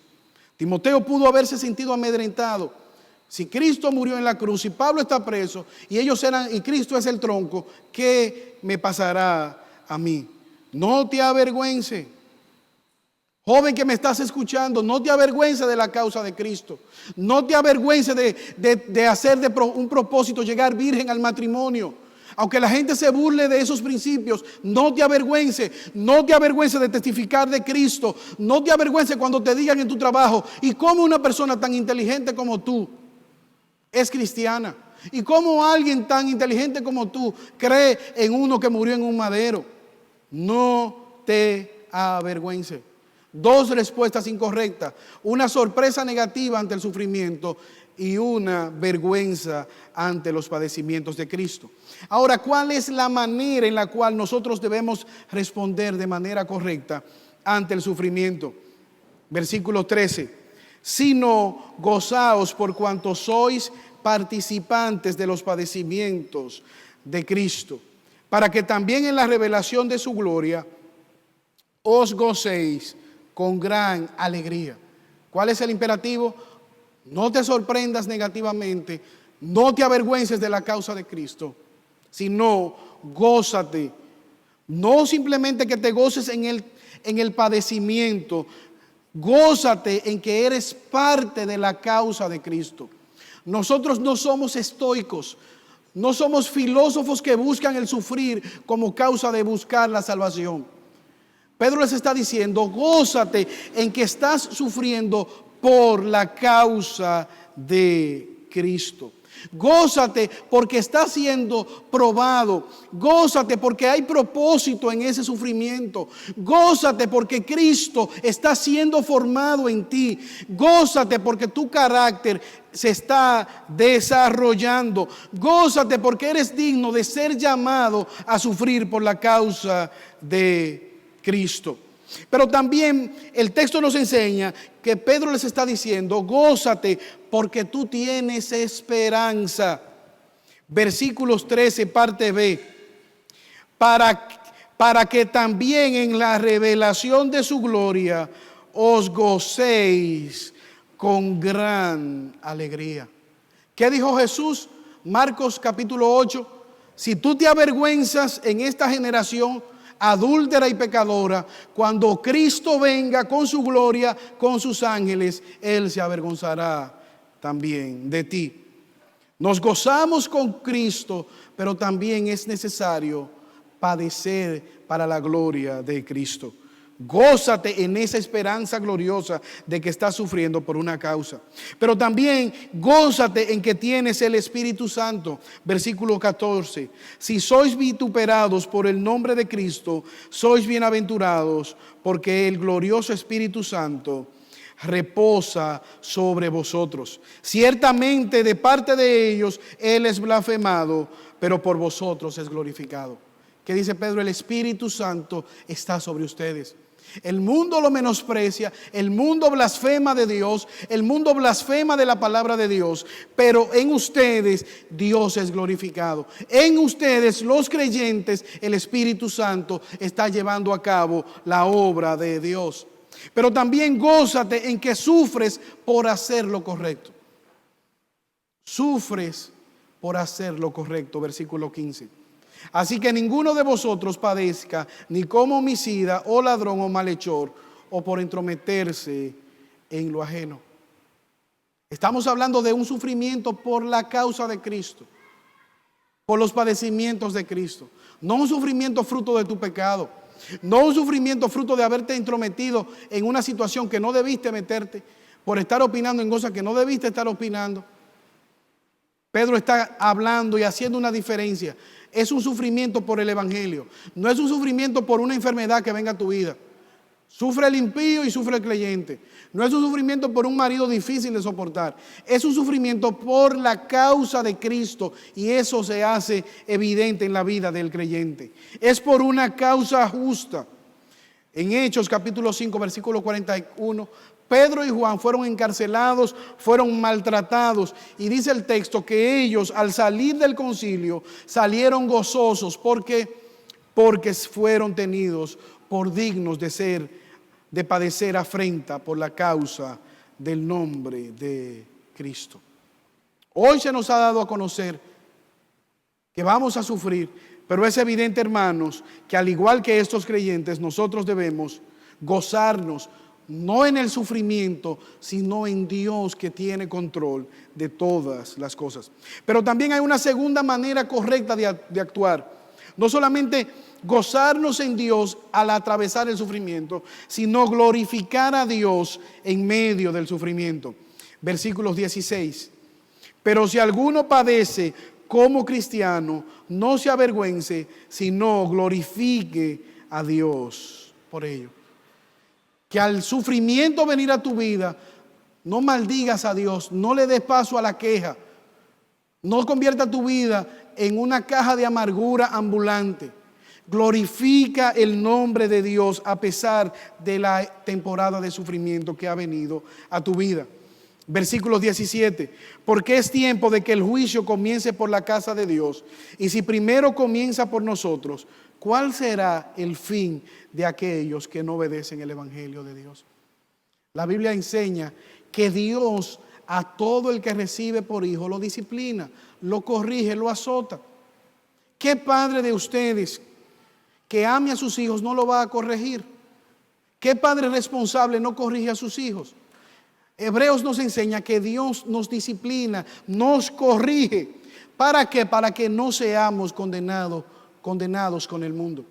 Timoteo pudo haberse sentido amedrentado. Si Cristo murió en la cruz, si Pablo está preso y Cristo es el tronco, ¿qué me pasará a mí? No te avergüences. Joven que me estás escuchando, no te avergüences de la causa de Cristo. No te avergüences de hacer un propósito llegar virgen al matrimonio. Aunque la gente se burle de esos principios, no te avergüences. No te avergüences de testificar de Cristo. No te avergüences cuando te digan en tu trabajo: ¿y cómo una persona tan inteligente como tú es cristiana? ¿Y cómo alguien tan inteligente como tú cree en uno que murió en un madero? No te avergüences. Dos respuestas incorrectas: una sorpresa negativa ante el sufrimiento y una vergüenza ante los padecimientos de Cristo. Ahora, ¿cuál es la manera en la cual nosotros debemos responder de manera correcta ante el sufrimiento? Versículo 13: sino gozaos por cuanto sois participantes de los padecimientos de Cristo, para que también en la revelación de su gloria os gocéis con gran alegría. ¿Cuál es el imperativo? No te sorprendas negativamente, no te avergüences de la causa de Cristo, sino gózate. No simplemente que te goces en el padecimiento, gózate en que eres parte de la causa de Cristo. Nosotros no somos estoicos, no somos filósofos que buscan el sufrir como causa de buscar la salvación. Pedro les está diciendo: gózate en que estás sufriendo por la causa de Cristo. Gózate porque está siendo probado. Gózate porque hay propósito en ese sufrimiento. Gózate porque Cristo está siendo formado en ti. Gózate porque tu carácter se está desarrollando. Gózate porque eres digno de ser llamado a sufrir por la causa de Cristo. Pero también el texto nos enseña que Pedro les está diciendo: gózate porque tú tienes esperanza. Versículos 13, parte B. Para que también en la revelación de su gloria os gocéis con gran alegría. ¿Qué dijo Jesús? Marcos capítulo 8. Si tú te avergüenzas en esta generación adúltera y pecadora, cuando Cristo venga con su gloria, con sus ángeles, Él se avergonzará también de ti. Nos gozamos con Cristo, pero también es necesario padecer para la gloria de Cristo. Gózate en esa esperanza gloriosa de que estás sufriendo por una causa. Pero también gózate en que tienes el Espíritu Santo. Versículo 14. Si sois vituperados por el nombre de Cristo, sois bienaventurados, porque el glorioso Espíritu Santo reposa sobre vosotros. Ciertamente de parte de ellos Él es blasfemado, pero por vosotros es glorificado. ¿Qué dice Pedro? El Espíritu Santo está sobre ustedes. El mundo lo menosprecia, el mundo blasfema de Dios, el mundo blasfema de la palabra de Dios, pero en ustedes Dios es glorificado. En ustedes, los creyentes, el Espíritu Santo está llevando a cabo la obra de Dios. Pero también gózate en que sufres por hacer lo correcto. Sufres por hacer lo correcto, versículo 15. Así que ninguno de vosotros padezca ni como homicida o ladrón o malhechor o por entrometerse en lo ajeno. Estamos hablando de un sufrimiento por la causa de Cristo, por los padecimientos de Cristo. No un sufrimiento fruto de tu pecado. No un sufrimiento fruto de haberte intrometido en una situación que no debiste meterte, por estar opinando en cosas que no debiste estar opinando. Pedro está hablando y haciendo una diferencia. Es un sufrimiento por el evangelio. No es un sufrimiento por una enfermedad que venga a tu vida. Sufre el impío y sufre el creyente. No es un sufrimiento por un marido difícil de soportar. Es un sufrimiento por la causa de Cristo, y eso se hace evidente en la vida del creyente. Es por una causa justa. En Hechos capítulo 5 versículo 41, Pedro y Juan fueron encarcelados, fueron maltratados, y dice el texto que ellos al salir del concilio salieron gozosos porque fueron tenidos por dignos de padecer afrenta por la causa del nombre de Cristo. Hoy se nos ha dado a conocer que vamos a sufrir, pero es evidente, hermanos, que al igual que estos creyentes, nosotros debemos gozarnos, no en el sufrimiento, sino en Dios, que tiene control de todas las cosas. Pero también hay una segunda manera correcta de actuar. No solamente gozarnos en Dios al atravesar el sufrimiento, sino glorificar a Dios en medio del sufrimiento. Versículos 16. Pero si alguno padece como cristiano, no se avergüence, sino glorifique a Dios por ello. Que al sufrimiento venir a tu vida, no maldigas a Dios, no le des paso a la queja, no convierta tu vida en una caja de amargura ambulante. Glorifica el nombre de Dios a pesar de la temporada de sufrimiento que ha venido a tu vida. Versículo 17. Porque es tiempo de que el juicio comience por la casa de Dios. Y si primero comienza por nosotros, ¿cuál será el fin de aquellos que no obedecen el evangelio de Dios? La Biblia enseña que Dios a todo el que recibe por hijo lo disciplina, lo corrige, lo azota. ¿Qué padre de ustedes que ame a sus hijos no lo va a corregir? ¿Qué padre responsable no corrige a sus hijos? Hebreos nos enseña que Dios nos disciplina, nos corrige. ¿Para qué? Para que no seamos condenados con el mundo.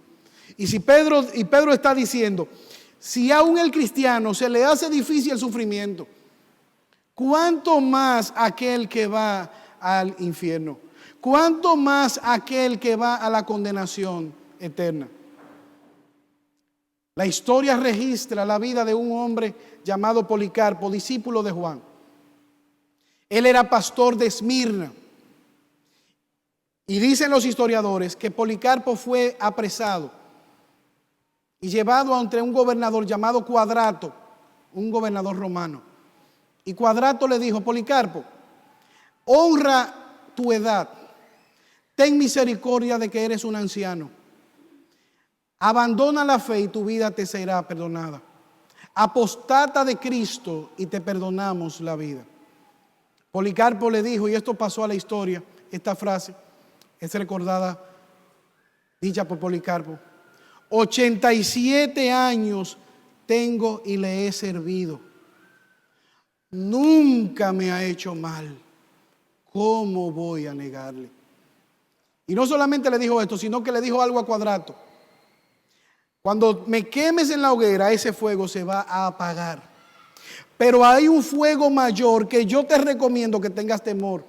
Y Pedro está diciendo, si aún el cristiano se le hace difícil el sufrimiento, ¿cuánto más aquel que va al infierno? ¿Cuánto más aquel que va a la condenación eterna? La historia registra la vida de un hombre llamado Policarpo, discípulo de Juan. Él era pastor de Esmirna. Y dicen los historiadores que Policarpo fue apresado y llevado ante un gobernador llamado Cuadrato, un gobernador romano. Y Cuadrato le dijo, Policarpo, honra tu edad, ten misericordia de que eres un anciano. Abandona la fe y tu vida te será perdonada. Apostata de Cristo y te perdonamos la vida. Policarpo le dijo, y esto pasó a la historia, esta frase es recordada, dicha por Policarpo: 87 años tengo y le he servido. Nunca me ha hecho mal. ¿Cómo voy a negarle? Y no solamente le dijo esto, sino que le dijo algo a Cuadrato. Cuando me quemes en la hoguera, ese fuego se va a apagar. Pero hay un fuego mayor que yo te recomiendo que tengas temor.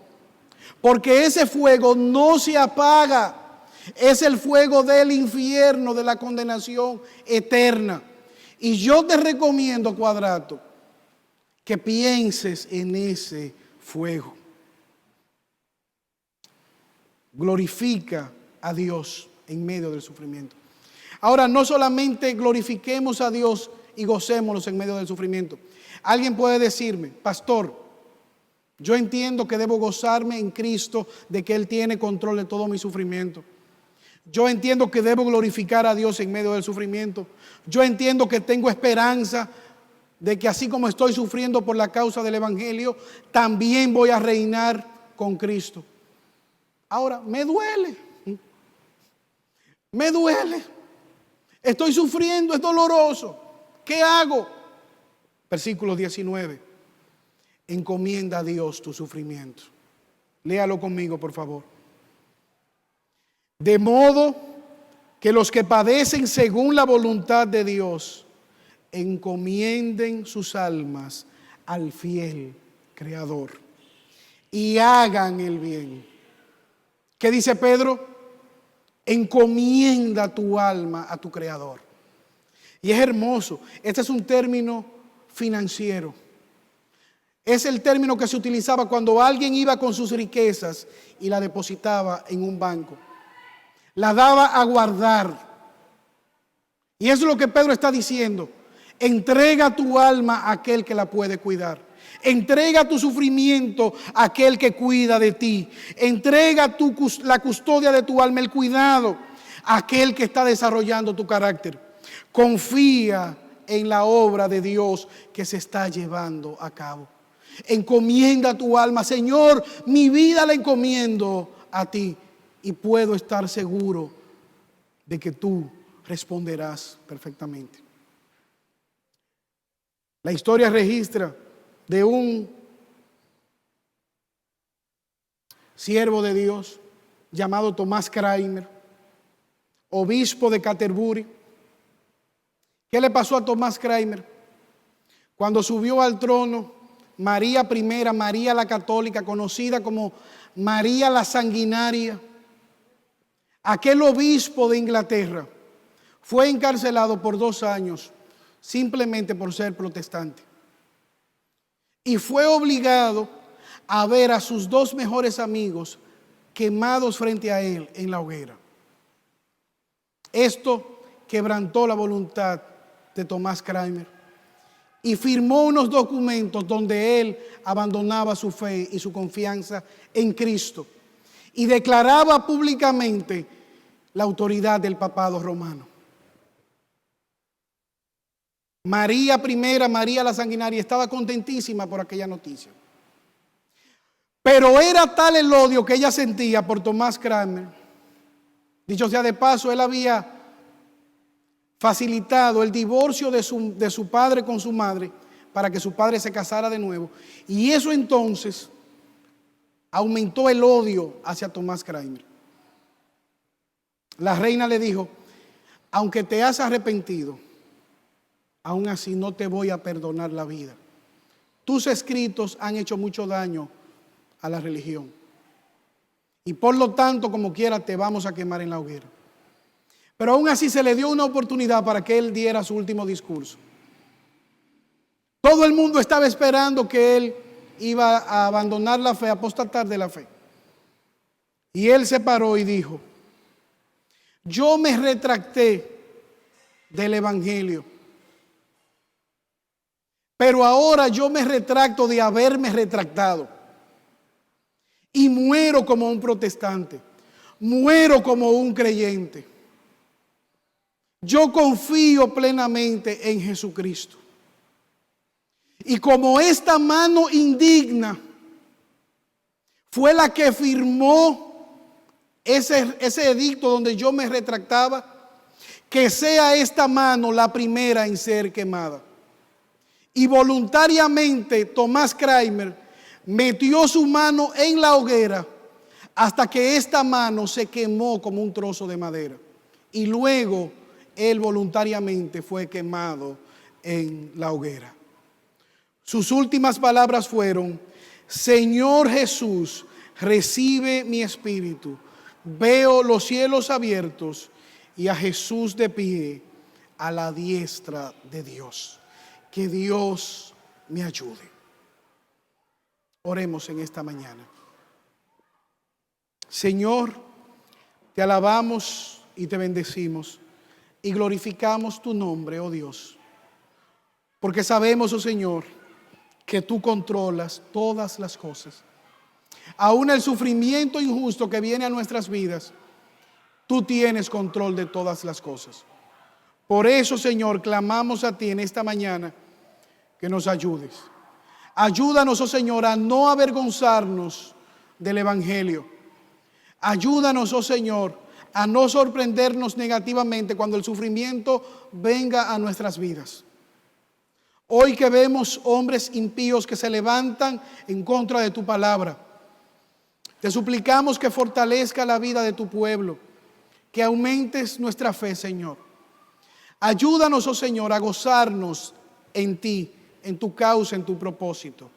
Porque ese fuego no se apaga. Es el fuego del infierno, de la condenación eterna. Y yo te recomiendo, Cuadrato, que pienses en ese fuego. Glorifica a Dios en medio del sufrimiento. Ahora, no solamente glorifiquemos a Dios y gocémonos en medio del sufrimiento. Alguien puede decirme, pastor, yo entiendo que debo gozarme en Cristo de que Él tiene control de todo mi sufrimiento. Yo entiendo que debo glorificar a Dios en medio del sufrimiento. Yo entiendo que tengo esperanza de que así como estoy sufriendo por la causa del evangelio, también voy a reinar con Cristo. Ahora, me duele. Me duele. Estoy sufriendo, es doloroso. ¿Qué hago? Versículo 19. Encomienda a Dios tu sufrimiento. Léalo conmigo, por favor. De modo que los que padecen según la voluntad de Dios encomienden sus almas al fiel Creador y hagan el bien. ¿Qué dice Pedro? Encomienda tu alma a tu Creador. Y es hermoso. Este es un término financiero. Es el término que se utilizaba cuando alguien iba con sus riquezas y la depositaba en un banco. La daba a guardar. Y eso es lo que Pedro está diciendo. Entrega tu alma a aquel que la puede cuidar. Entrega tu sufrimiento a aquel que cuida de ti. Entrega la custodia de tu alma, el cuidado, a aquel que está desarrollando tu carácter. Confía en la obra de Dios que se está llevando a cabo. Encomienda tu alma. Señor, mi vida la encomiendo a ti y puedo estar seguro de que tú responderás perfectamente. La historia registra de un siervo de Dios llamado Tomás Kramer, obispo de Canterbury. ¿Qué le pasó a Tomás Kramer? Cuando subió al trono, María I, María la Católica, conocida como María la Sanguinaria, aquel obispo de Inglaterra, fue encarcelado por 2 años simplemente por ser protestante. Y fue obligado a ver a sus 2 mejores amigos quemados frente a él en la hoguera. Esto quebrantó la voluntad de Tomás Kramer y firmó unos documentos donde él abandonaba su fe y su confianza en Cristo y declaraba públicamente la autoridad del papado romano. María I, María la Sanguinaria, estaba contentísima por aquella noticia. Pero era tal el odio que ella sentía por Tomás Kramer. Dicho sea de paso, él había facilitado el divorcio de su padre con su madre para que su padre se casara de nuevo. Y eso entonces aumentó el odio hacia Tomás Kramer. La reina le dijo: aunque te has arrepentido, aún así no te voy a perdonar la vida. Tus escritos han hecho mucho daño a la religión. Y por lo tanto, como quiera, te vamos a quemar en la hoguera. Pero aún así se le dio una oportunidad para que él diera su último discurso. Todo el mundo estaba esperando que él iba a abandonar la fe, a apostatar de la fe. Y él se paró y dijo: yo me retracté del evangelio, pero ahora yo me retracto de haberme retractado. Y muero como un protestante, muero como un creyente. Yo confío plenamente en Jesucristo. Y como esta mano indigna fue la que firmó ese edicto donde yo me retractaba, que sea esta mano la primera en ser quemada. Y voluntariamente Tomás Kramer metió su mano en la hoguera hasta que esta mano se quemó como un trozo de madera. Y luego él voluntariamente fue quemado en la hoguera. Sus últimas palabras fueron: Señor Jesús, recibe mi espíritu. Veo los cielos abiertos y a Jesús de pie a la diestra de Dios. Que Dios me ayude. Oremos en esta mañana. Señor, te alabamos y te bendecimos y glorificamos tu nombre, oh Dios, porque sabemos, oh Señor, que tú controlas todas las cosas. Aún el sufrimiento injusto que viene a nuestras vidas, tú tienes control de todas las cosas. Por eso, Señor, clamamos a ti en esta mañana que nos ayudes. Ayúdanos, oh Señor, a no avergonzarnos del Evangelio. Ayúdanos, oh Señor, a no sorprendernos negativamente cuando el sufrimiento venga a nuestras vidas. Hoy que vemos hombres impíos que se levantan en contra de tu palabra, te suplicamos que fortalezca la vida de tu pueblo, que aumentes nuestra fe, Señor. Ayúdanos, oh Señor, a gozarnos en ti, en tu causa, en tu propósito.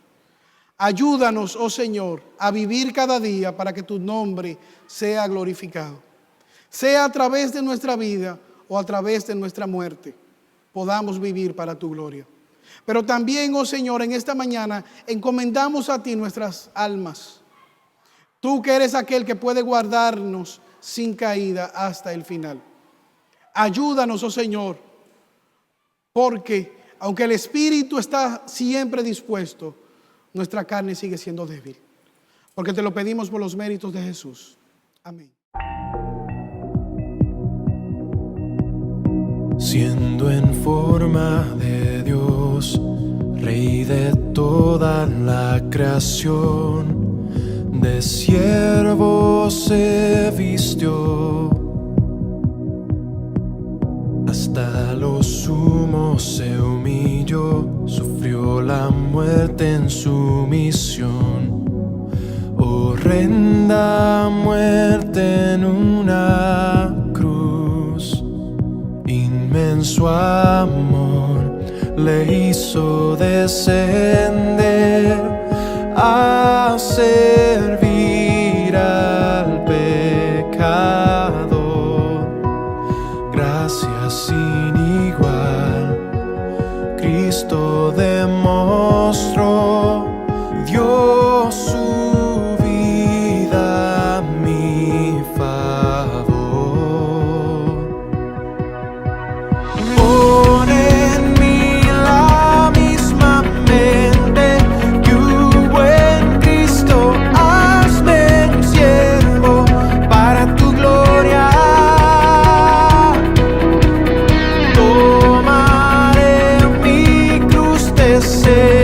Ayúdanos, oh Señor, a vivir cada día para que tu nombre sea glorificado. Sea a través de nuestra vida o a través de nuestra muerte, podamos vivir para tu gloria. Pero también, oh Señor, en esta mañana encomendamos a ti nuestras almas. Tú que eres aquel que puede guardarnos sin caída hasta el final. Ayúdanos, oh Señor, porque aunque el espíritu está siempre dispuesto, nuestra carne sigue siendo débil. Porque te lo pedimos por los méritos de Jesús. Amén. Siendo en forma de Dios, Rey de toda la creación, de siervo se vistió, hasta lo sumo se humilló, sufrió la muerte en su misión, horrenda muerte en una cruz. Inmenso amor le hizo descender a servir al pecador. Gracias sin igual, Cristo demostró, dio su vida a mi favor. Pone en mí la misma mente que hubo en Cristo, hazme un siervo para tu gloria. Tomaré mi cruz de ser.